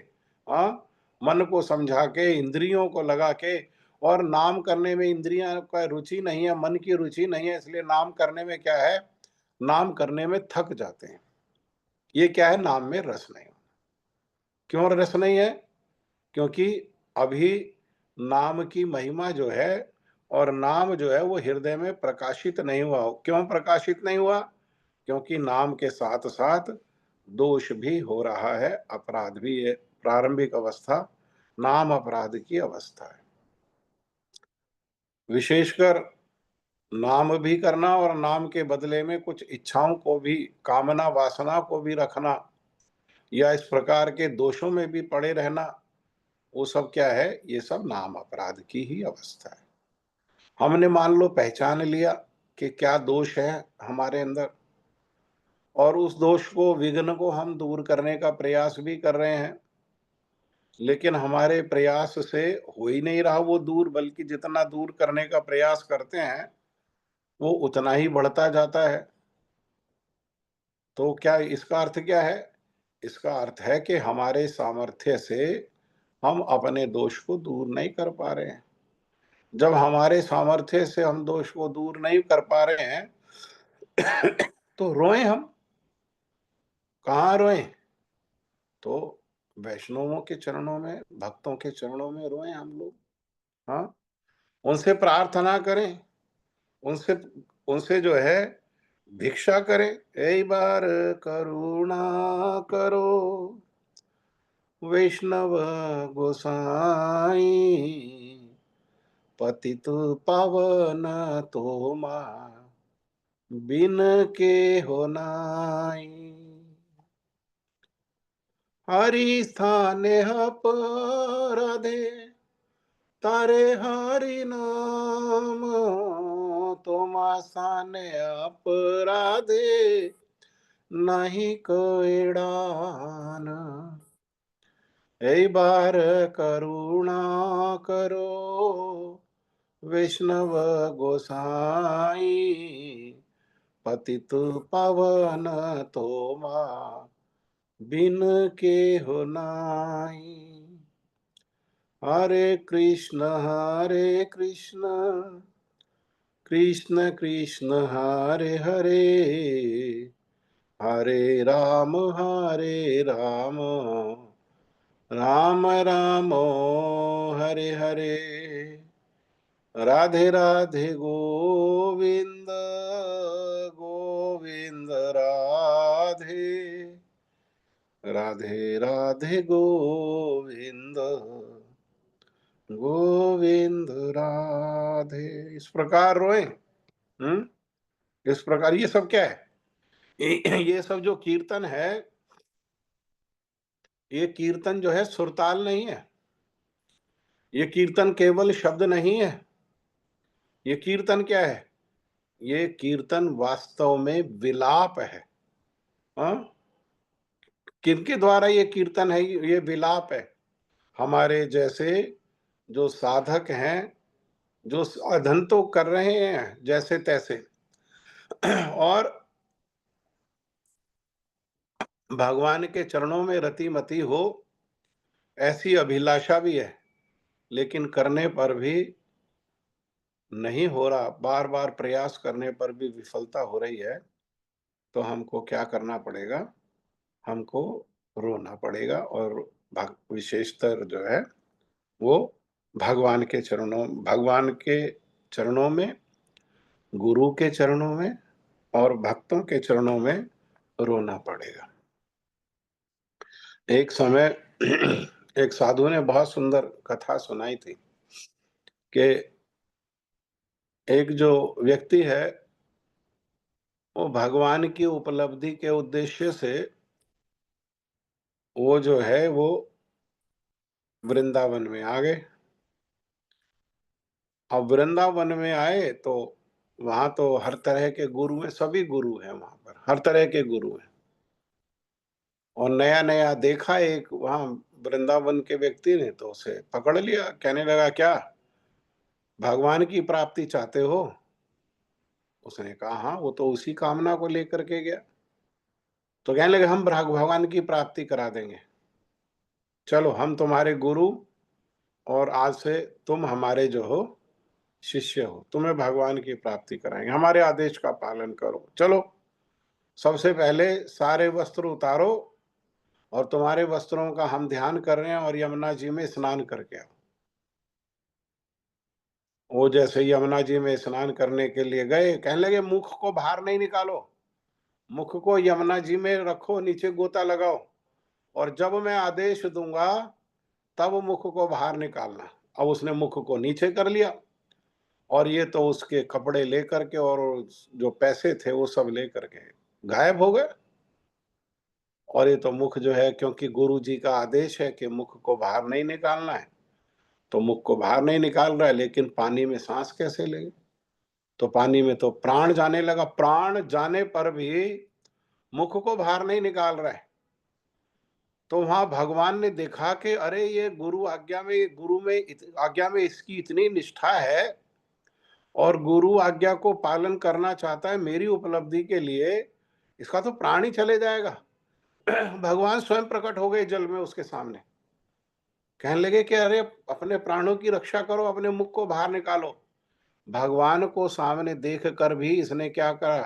हाँ, मन को समझा के, इंद्रियों को लगा के। और नाम करने में इंद्रियां का रुचि नहीं है, मन की रुचि नहीं है, इसलिए नाम करने में क्या है, नाम करने में थक जाते हैं। ये क्या है, नाम में रस नहीं। क्यों रस नहीं है? क्योंकि अभी नाम की महिमा जो है और नाम जो है वो हृदय में प्रकाशित नहीं हुआ। क्यों प्रकाशित नहीं हुआ? क्योंकि नाम के साथ साथ दोष भी हो रहा है, अपराध भी है। प्रारंभिक अवस्था नाम अपराध की अवस्था है। विशेषकर नाम भी करना और नाम के बदले में कुछ इच्छाओं को भी, कामना वासना को भी रखना, या इस प्रकार के दोषों में भी पड़े रहना, वो सब क्या है, ये सब नाम अपराध की ही अवस्था है। हमने मान लो पहचान लिया कि क्या दोष है हमारे अंदर, और उस दोष को, विघ्न को हम दूर करने का प्रयास भी कर रहे हैं, लेकिन हमारे प्रयास से हो ही नहीं रहा वो दूर, बल्कि जितना दूर करने का प्रयास करते हैं वो उतना ही बढ़ता जाता है। तो क्या इसका अर्थ क्या है? इसका अर्थ है कि हमारे सामर्थ्य से हम अपने दोष को दूर नहीं कर पा रहे हैं। जब हमारे सामर्थ्य से हम दोष को दूर नहीं कर पा रहे हैं तो रोएं हम। कहाँ रोएं? तो वैष्णवों के चरणों में, भक्तों के चरणों में रोएं हम लोग। हाँ, उनसे प्रार्थना करें, उनसे उनसे जो है भिक्षा करें, एक बार करुणा करो वैष्णव गोसाई, पतित पावन तोमा बिन के हो नाई। हरि स्थाने अपराधे तारे हरि नाम, तुम स्थाने अपराधे नहीं कोई डान। एक बार करुणा करो वैष्णव गोसाई, पतित पावन तोमा बिन के हो नाई। हरे कृष्ण कृष्ण कृष्ण हरे हरे, हरे राम राम राम हरे हरे। राधे राधे गोविंद गोविंद राधे, राधे राधे गोविंद गोविंद राधे। इस प्रकार रोए। इस प्रकार ये सब क्या है? ये सब जो कीर्तन है, ये कीर्तन जो है सुरताल नहीं है, ये कीर्तन केवल शब्द नहीं है। ये कीर्तन क्या है? ये कीर्तन वास्तव में विलाप है। हाँ, किनके द्वारा ये कीर्तन है? ये विलाप है। हमारे जैसे जो साधक हैं, जो साधन तो कर रहे हैं जैसे तैसे, और भगवान के चरणों में रतिमती हो ऐसी अभिलाषा भी है, लेकिन करने पर भी नहीं हो रहा, बार बार प्रयास करने पर भी विफलता हो रही है, तो हमको क्या करना पड़ेगा? हमको रोना पड़ेगा, और विशेषतर जो है वो भगवान के चरणों में, गुरु के चरणों में और भक्तों के चरणों में रोना पड़ेगा। एक समय एक साधु ने बहुत सुंदर कथा सुनाई थी कि एक जो व्यक्ति है, वो भगवान की उपलब्धि के उद्देश्य से वो जो है वो वृंदावन में आ गए। अब वृंदावन में आए तो वहां तो हर तरह के गुरु हैं, सभी गुरु हैं वहां पर, हर तरह के गुरु हैं। और नया नया देखा एक वहां वृंदावन के व्यक्ति ने, तो उसे पकड़ लिया, कहने लगा क्या भगवान की प्राप्ति चाहते हो? उसने कहा हाँ, वो तो उसी कामना को लेकर के गया। तो कहने लगे हम भगवान की प्राप्ति करा देंगे, चलो हम तुम्हारे गुरु, और आज से तुम हमारे जो हो शिष्य हो, तुम्हें भगवान की प्राप्ति कराएंगे, हमारे आदेश का पालन करो। चलो सबसे पहले सारे वस्त्र उतारो, और तुम्हारे वस्त्रों का हम ध्यान कर रहे हैं, और यमुना जी में स्नान करके आओ। वो जैसे यमुना जी में स्नान करने के लिए गए, कहने लगे मुख को बाहर नहीं निकालो, मुख को यमुना जी में रखो, नीचे गोता लगाओ, और जब मैं आदेश दूंगा तब मुख को बाहर निकालना। अब उसने मुख को नीचे कर लिया, और ये तो उसके कपड़े लेकर के और जो पैसे थे वो सब लेकर के गायब हो गए। और ये तो मुख जो है, क्योंकि गुरु जी का आदेश है कि मुख को बाहर नहीं निकालना है, तो मुख को बाहर नहीं निकाल रहा है, लेकिन पानी में सांस कैसे लेंगे? तो पानी में तो प्राण जाने लगा, प्राण जाने पर भी मुख को बाहर नहीं निकाल रहा है। तो वहां भगवान ने देखा कि अरे ये गुरु आज्ञा में, आज्ञा में इसकी इतनी निष्ठा है, और गुरु आज्ञा को पालन करना चाहता है मेरी उपलब्धि के लिए, इसका तो प्राण ही चले जाएगा। भगवान स्वयं प्रकट हो गए जल में उसके सामने, कहने लगे कि अरे अपने प्राणों की रक्षा करो, अपने मुख को बाहर निकालो। भगवान को सामने देख कर भी इसने क्या करा,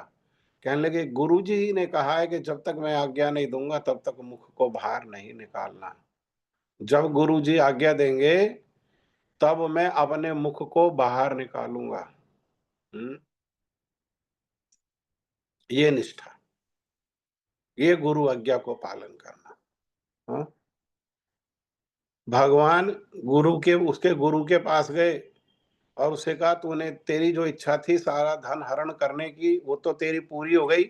कहने लगे गुरु जी ने कहा है कि जब तक मैं आज्ञा नहीं दूंगा तब तक मुख को बाहर नहीं निकालना, जब गुरु जी आज्ञा देंगे तब मैं अपने मुख को बाहर निकालूंगा। हम्म, ये निष्ठा, ये गुरु आज्ञा को पालन करना। हाँ? भगवान गुरु के, उसके गुरु के पास गए और उसे कहा तूने, तेरी जो इच्छा थी सारा धन हरण करने की, वो तो तेरी पूरी हो गई,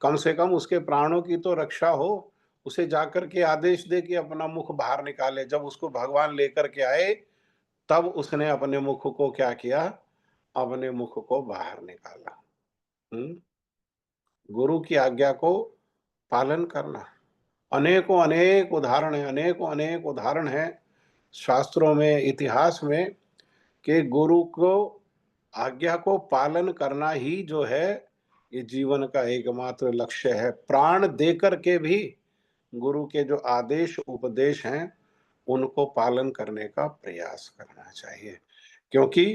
कम से कम उसके प्राणों की तो रक्षा हो। उसे जाकर के आदेश दे कि अपना मुख बाहर निकाले। जब उसको भगवान लेकर के आए तब उसने अपने मुख को क्या किया, अपने मुख को बाहर निकाला। हम्म, गुरु की आज्ञा को पालन करना। अनेकों अनेक उदाहरण है, अनेकों अनेक उदाहरण है शास्त्रों में, इतिहास में, कि गुरु को आज्ञा को पालन करना ही जो है ये जीवन का एकमात्र लक्ष्य है। प्राण देकर के भी गुरु के जो आदेश उपदेश हैं उनको पालन करने का प्रयास करना चाहिए, क्योंकि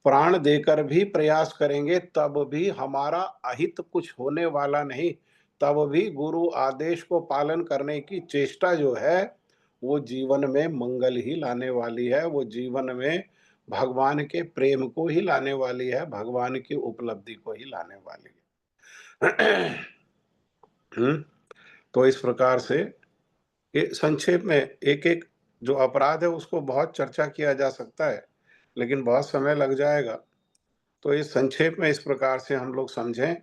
प्राण देकर भी प्रयास करेंगे तब भी हमारा अहित कुछ होने वाला नहीं, तब भी गुरु आदेश को पालन करने की चेष्टा जो है वो जीवन में मंगल ही लाने वाली है, वो जीवन में भगवान के प्रेम को ही लाने वाली है, भगवान की उपलब्धि को ही लाने वाली है। तो इस प्रकार से ये संक्षेप में एक एक जो अपराध है उसको बहुत चर्चा किया जा सकता है, लेकिन बहुत समय लग जाएगा। तो इस संक्षेप में इस प्रकार से हम लोग समझें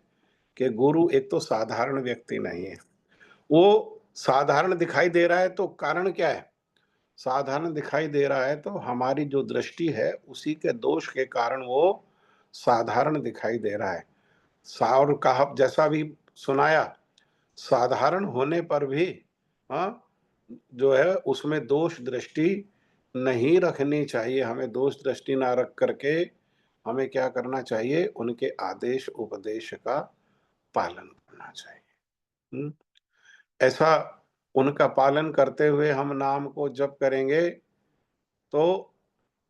कि गुरु एक तो साधारण व्यक्ति नहीं है। वो साधारण दिखाई दे रहा है तो कारण क्या है? साधारण दिखाई दे रहा है तो हमारी जो दृष्टि है उसी के दोष के कारण वो साधारण दिखाई दे रहा है। और कहा जैसा भी सुनाया, साधारण होने पर भी हाँ जो है उसमें दोष दृष्टि नहीं रखनी चाहिए। हमें दोष दृष्टि ना रख करके हमें क्या करना चाहिए, उनके आदेश उपदेश का पालन करना चाहिए। ऐसा उनका पालन करते हुए हम नाम को जप करेंगे तो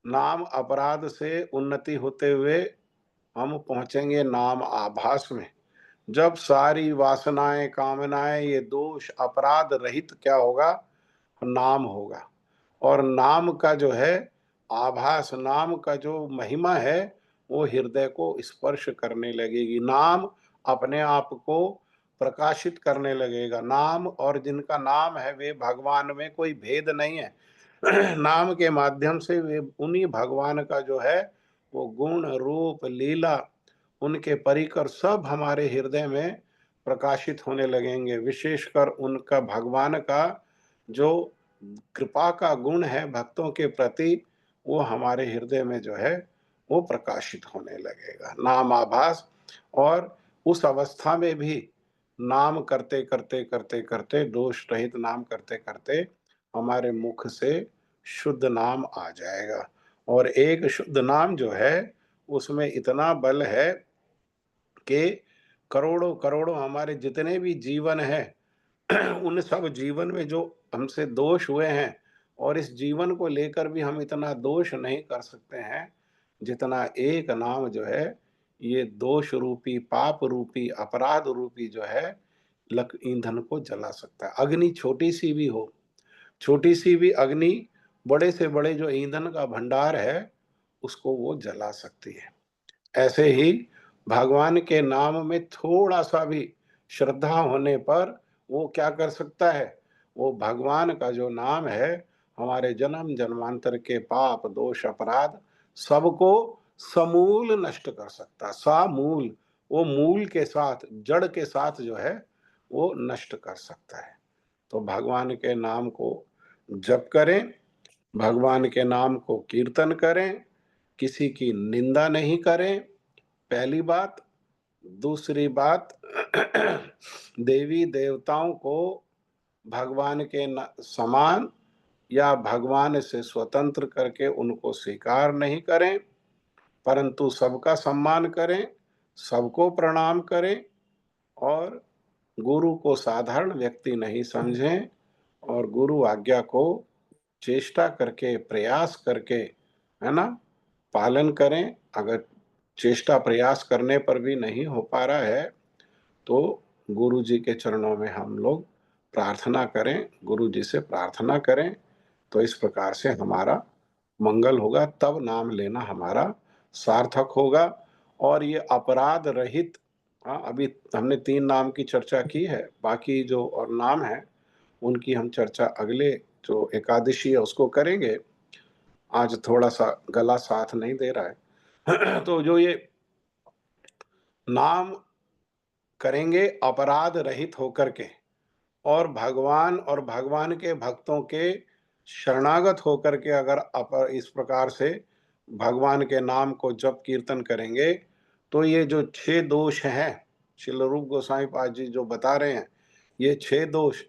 नाम अपराध से उन्नति होते हुए हम पहुंचेंगे नाम आभास में। जब सारी वासनाएं, कामनाएं, ये दोष अपराध रहित क्या होगा, नाम होगा। और नाम का जो है आभास, नाम का जो महिमा है वो हृदय को स्पर्श करने लगेगी। नाम अपने आप को प्रकाशित करने लगेगा। नाम और जिनका नाम है वे भगवान में कोई भेद नहीं है। नाम के माध्यम से वे उन्हीं भगवान का जो है वो गुण रूप लीला उनके परिकर सब हमारे हृदय में प्रकाशित होने लगेंगे। विशेषकर उनका भगवान का जो कृपा का गुण है भक्तों के प्रति वो हमारे हृदय में जो है वो प्रकाशित होने लगेगा। नाम आभास, और उस अवस्था में भी नाम करते करते करते करते दोष रहित नाम करते करते हमारे मुख से शुद्ध नाम आ जाएगा। और एक शुद्ध नाम जो है उसमें इतना बल है कि करोड़ों करोड़ों हमारे जितने भी जीवन है उन सब जीवन में जो हमसे दोष हुए हैं, और इस जीवन को लेकर भी हम इतना दोष नहीं कर सकते हैं जितना एक नाम जो है ये दोष रूपी पाप रूपी अपराध रूपी जो है लक ईंधन को जला सकता है। अग्नि छोटी सी भी हो, छोटी सी भी अग्नि बड़े से बड़े जो ईंधन का भंडार है उसको वो जला सकती है। ऐसे ही भगवान के नाम में थोड़ा सा भी श्रद्धा होने पर वो क्या कर सकता है, वो भगवान का जो नाम है हमारे जन्म जन्मांतर के पाप दोष अपराध सबको समूल नष्ट कर सकता। सामूल, वो मूल के साथ जड़ के साथ जो है वो नष्ट कर सकता है। तो भगवान के नाम को जप करें, भगवान के नाम को कीर्तन करें, किसी की निंदा नहीं करें, पहली बात। दूसरी बात देवी देवताओं को भगवान के समान या भगवान से स्वतंत्र करके उनको स्वीकार नहीं करें, परंतु सबका सम्मान करें, सबको प्रणाम करें, और गुरु को साधारण व्यक्ति नहीं समझें, और गुरु आज्ञा को चेष्टा करके प्रयास करके, है ना, पालन करें। अगर चेष्टा प्रयास करने पर भी नहीं हो पा रहा है तो गुरु जी के चरणों में हम लोग प्रार्थना करें, गुरु जी से प्रार्थना करें। तो इस प्रकार से हमारा मंगल होगा, तब नाम लेना हमारा सार्थक होगा। और ये अपराध रहित, हाँ, अभी हमने 3 नाम की चर्चा की है, बाकी जो और नाम है उनकी हम चर्चा अगले जो एकादशी है उसको करेंगे। आज थोड़ा सा गला साथ नहीं दे रहा है तो जो ये नाम करेंगे अपराध रहित होकर के, और भगवान और भगवान के भक्तों के शरणागत होकर के अगर इस प्रकार से भगवान के नाम को जप कीर्तन करेंगे तो ये जो 6 दोष हैं श्रील रूप गोस्वामी पाद जी जो बता रहे हैं, ये 6 दोष,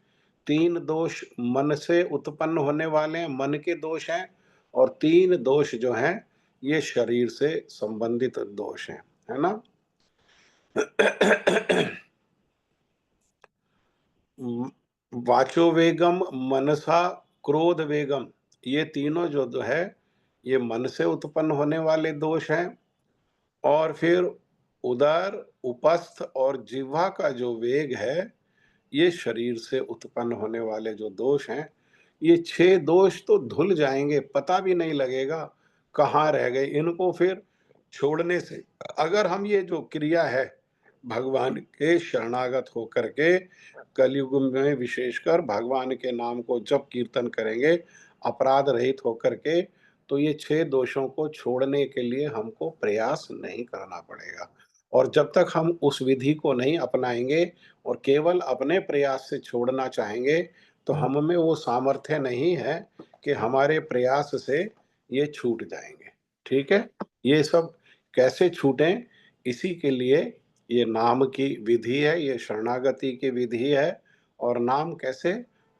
3 दोष मन से उत्पन्न होने वाले हैं, मन के दोष हैं, और 3 दोष जो हैं ये शरीर से संबंधित दोष हैं, है ना। वाचो वेगम मनसा क्रोध वेगम, ये तीनों जो है ये मन से उत्पन्न होने वाले दोष हैं। और फिर उदर उपस्थ और जिह्वा का जो वेग है ये शरीर से उत्पन्न होने वाले जो दोष हैं। ये 6 दोष तो धुल जाएंगे, पता भी नहीं लगेगा कहाँ रह गए। इनको फिर छोड़ने से अगर हम ये जो क्रिया है भगवान के शरणागत होकर के कलयुग में विशेषकर भगवान के नाम को जब कीर्तन करेंगे अपराध रहित होकर के, तो ये 6 दोषों को छोड़ने के लिए हमको प्रयास नहीं करना पड़ेगा। और जब तक हम उस विधि को नहीं अपनाएंगे और केवल अपने प्रयास से छोड़ना चाहेंगे तो हम में वो सामर्थ्य नहीं है कि हमारे प्रयास से ये छूट जाएंगे। ठीक है, ये सब कैसे छूटें, इसी के लिए ये नाम की विधि है, ये शरणागति की विधि है। और नाम कैसे,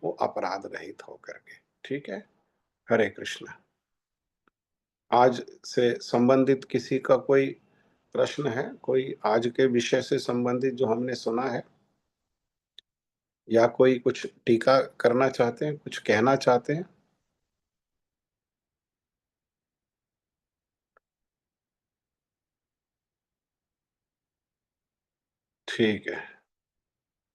वो अपराध रहित होकर के। ठीक है, हरे कृष्णा। आज से संबंधित किसी का कोई प्रश्न है, कोई आज के विषय से संबंधित जो हमने सुना है, या कोई कुछ टीका करना चाहते हैं, कुछ कहना चाहते हैं? ठीक है।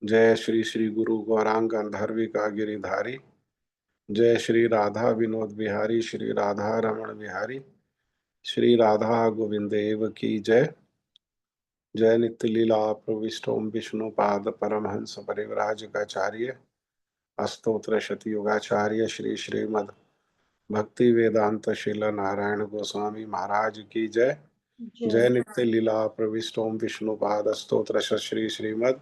जय श्री श्री गुरु गौरांग गंधर्विका गिरिधारी, जय श्री राधा विनोद बिहारी, श्री राधा रमण बिहारी, श्री राधा गोविंद देव की जय। जय नित्य लीला प्रविष्ट ओम विष्णुपाद परमहंस परिव्राजकाचार्य अस्तोत्र शती योगाचार्य श्री श्रीमद भक्ति वेदांत शिल नारायण गोस्वामी महाराज की जय। जय नित्य लीला प्रविष्ट ओम विष्णुपाद स्तोत्र श्री श्रीमद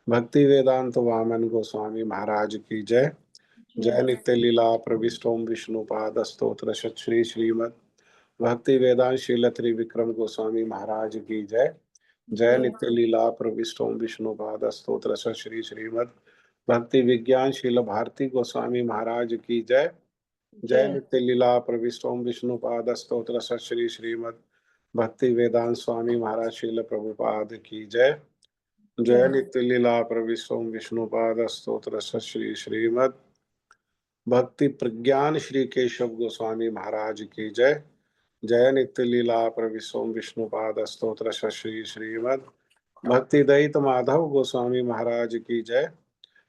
भक्ति वेदांत वामन गोस्वामी महाराज की जय। जय नित्य लीला प्रविष्ट ओम विष्णुपाद स्तोत्र श्री श्रीमद भक्ति वेदांत शील त्रिविक्रम गोस्वामी महाराज की जय। जय नित्य लीला प्रविष्ट ओम विष्णुपाद स्तोत्र श्री श्रीमद भक्ति विज्ञान शील भारती गोस्वामी महाराज की जय। जय नित्य लीला प्रविष्ट ओम विष्णुपाद स्तोत्र श्री श्रीमद भक्ति वेदांत स्वामी महाराज शील प्रभुपाद की जय। जय नित्य लीला प्रविष्ट ओम विष्णुपाद स्तोत्र श्री श्रीमद भक्ति प्रज्ञान श्री केशव गोस्वामी महाराज की जय। जय नित्य लीला प्रविष्ट ओम विष्णुपाद स्तोत्र श्री श्रीमद भक्ति दयित माधव गोस्वामी महाराज की जय।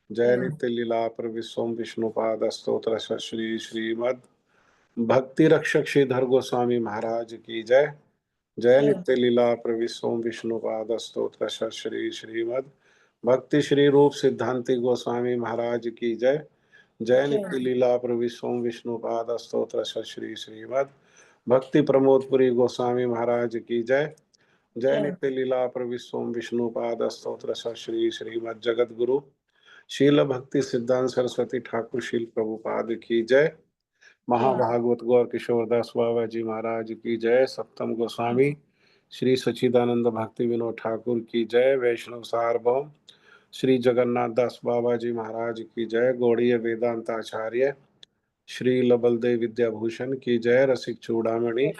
जय नित्य लीला प्रविष्ट ओम विष्णुपाद स्तोत्र श्री श्रीमद भक्ति रक्षक श्रीधर गोस्वामी महाराज की जय। जय नित्य लीला प्रविष्ट ओम विष्णुपाद स्तोत्र श्री श्रीमद भक्ति श्री रूप सिद्धांति गोस्वामी महाराज की जय। जय नित्य लीला प्रविष्ट ओम विष्णुपाद स्तोत्र श्री श्रीमद भक्ति प्रमोदपुरी गोस्वामी महाराज की जय। जय नित्य लीला प्रविष्ट ओम विष्णुपाद स्तोत्र श्री श्रीमद जगत गुरु शील भक्ति सिद्धांत सरस्वती ठाकुर शील प्रभुपाद की जय। महाभागवत गौर किशोरदास बाबा जी महाराज की जय। सप्तम गोस्वामी श्री सच्चिदानंद भक्ति विनोद ठाकुर की जय। वैष्णव सार्वभौम श्री जगन्नाथ दास बाबा जी महाराज की जय। गौड़ीय वेदांत आचार्य श्री लबलदेव विद्याभूषण की जय। रसिक चूड़ामणि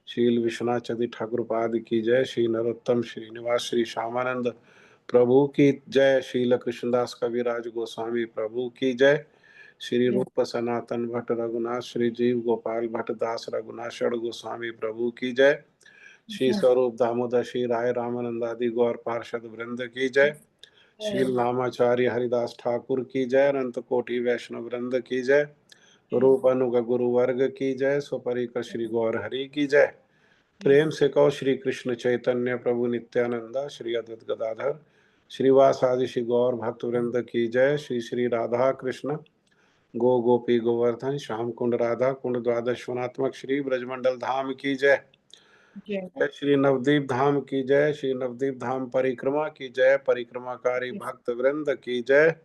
शील विश्वनाथ चंद्र ठाकुर पाद की जय। श्री नरोत्तम श्रीनिवास श्री श्यामानंद प्रभु की जय। शील कृष्णदास कविराज गोस्वामी प्रभु की जय। श्री रूप सनातन भट्ट रघुनाथ श्री जीव गोपाल भट्ट दास रघुनाथ षड गोस्वामी प्रभु की जय। श्री स्वरूप दामोदर श्री राय रामानंद आदि गौर पार्षद वृंद की जय। श्री नामाचार्य हरिदास ठाकुर की जय। अनंत कोटि वैष्णव वृंद की जय। रूप अनुग गुरु वर्ग की जय। स्वपरिकर श्री गौर हरि की जय। प्रेम से कहो श्री कृष्ण चैतन्य प्रभु नित्यानंदा श्री अद्वैत गदाधर श्रीवासादि श्री गौर भक्त वृंद की जय। श्री श्री राधा कृष्ण गो गोपी गोवर्धन श्याम कुंड राधा कुंड द्वादशनात्मक श्री ब्रजमंडल धाम की जय। जय श्री नवदीप धाम की जय। श्री नवदीप धाम परिक्रमा की जय। परिक्रमाकारी भक्त वृंद की जय।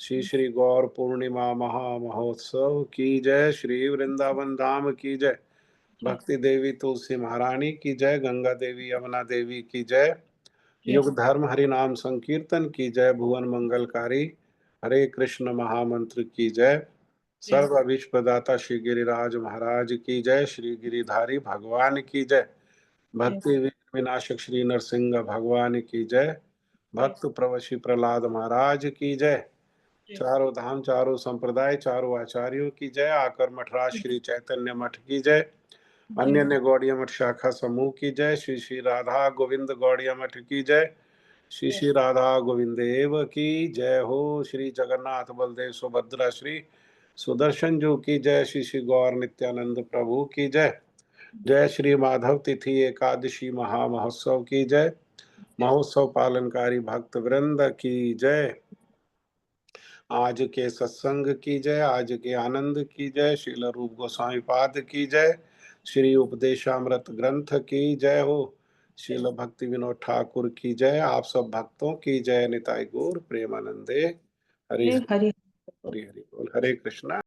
श्री श्री गौर पूर्णिमा महा महोत्सव की जय। श्री वृंदावन धाम की जय। भक्ति देवी तुलसी महारानी की जय। गंगा देवी यमुना देवी की जय। युग धर्म हरि नाम संकीर्तन की जय। भुवन मंगलकारी हरे कृष्ण महामंत्र की जय। सर्व अभीष्ट प्रदाता श्री गिरिराज महाराज की जय। श्री गिरिधारी भगवान की जय। भक्ति विनाशक श्री नरसिंह भगवान की जय। भक्त प्रवशी प्रहलाद महाराज की जय। चारों धाम चारों संप्रदाय चारों आचार्यों की जय। आकर मठराज श्री चैतन्य मठ की जय। अन्य अन्य गौड़िया मठ शाखा समूह की जय। श्री श्री राधा गोविंद गौड़िया मठ की जय। श्री श्री राधा गोविंद देव की जय हो। श्री जगन्नाथ बलदेव सुभद्रा श्री सुदर्शन जू की जय। श्री श्री गौर नित्यानंद प्रभु की जय। जय श्री माधव तिथि एकादशी महामहोत्सव की जय। महोत्सव पालनकारी भक्त वृंद की जय। आज के सत्संग की जय। आज के आनंद की जय। श्रील रूप गोस्वामी पाद की जय। श्री उपदेशामृत ग्रंथ की जय हो। श्रील भक्ति विनोद ठाकुर की जय। आप सब भक्तों की जय। निताई गौर प्रेमानंदे हरि हरि हरि बोल। हरे कृष्णा।